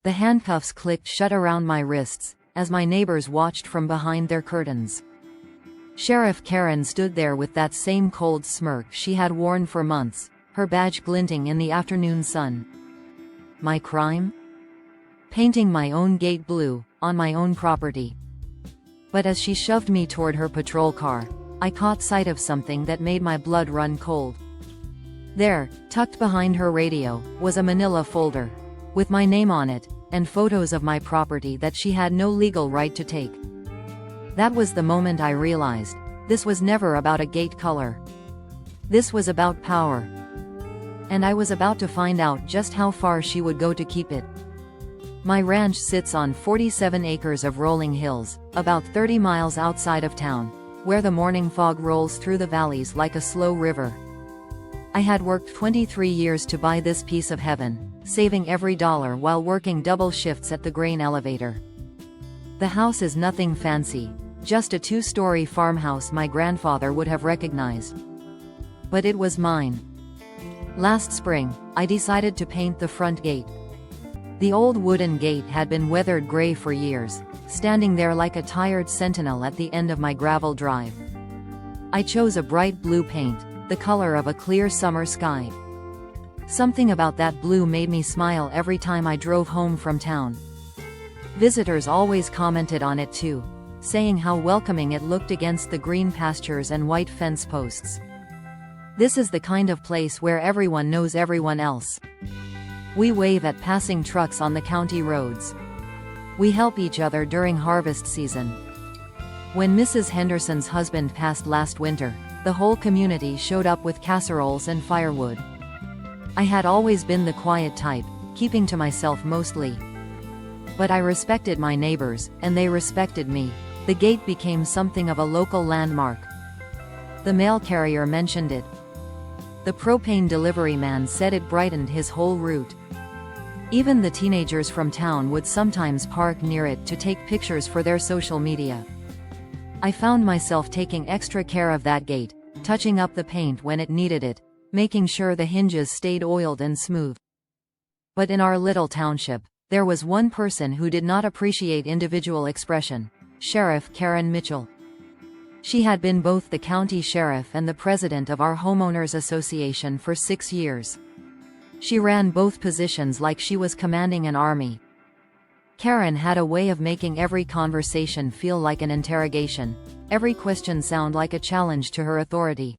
The handcuffs clicked shut around my wrists, as my neighbors watched from behind their curtains. Sheriff Karen stood there with that same cold smirk she had worn for months, her badge glinting in the afternoon sun. My crime? Painting my own gate blue, on my own property. But as she shoved me toward her patrol car, I caught sight of something that made my blood run cold. There, tucked behind her radio, was a manila folder, with my name on it, and photos of my property that she had no legal right to take. That was the moment I realized, this was never about a gate color. This was about power. And I was about to find out just how far she would go to keep it. My ranch sits on 47 acres of rolling hills, about 30 miles outside of town, where the morning fog rolls through the valleys like a slow river. I had worked 23 years to buy this piece of heaven, saving every dollar while working double shifts at the grain elevator. The house is nothing fancy, just a 2-story farmhouse my grandfather would have recognized. But it was mine. Last spring, I decided to paint the front gate. The old wooden gate had been weathered gray for years, standing there like a tired sentinel at the end of my gravel drive. I chose a bright blue paint, the color of a clear summer sky. Something about that blue made me smile every time I drove home from town. Visitors always commented on it too, saying how welcoming it looked against the green pastures and white fence posts. This is the kind of place where everyone knows everyone else. We wave at passing trucks on the county roads. We help each other during harvest season. When Mrs. Henderson's husband passed last winter, the whole community showed up with casseroles and firewood. I had always been the quiet type, keeping to myself mostly. But I respected my neighbors, and they respected me. The gate became something of a local landmark. The mail carrier mentioned it. The propane delivery man said it brightened his whole route. Even the teenagers from town would sometimes park near it to take pictures for their social media. I found myself taking extra care of that gate, touching up the paint when it needed it, making sure the hinges stayed oiled and smooth. But in our little township, there was one person who did not appreciate individual expression: Sheriff Karen Mitchell. She had been both the county sheriff and the president of our homeowners association for 6 years. She ran both positions like she was commanding an army. Karen had a way of making every conversation feel like an interrogation, every question sound like a challenge to her authority.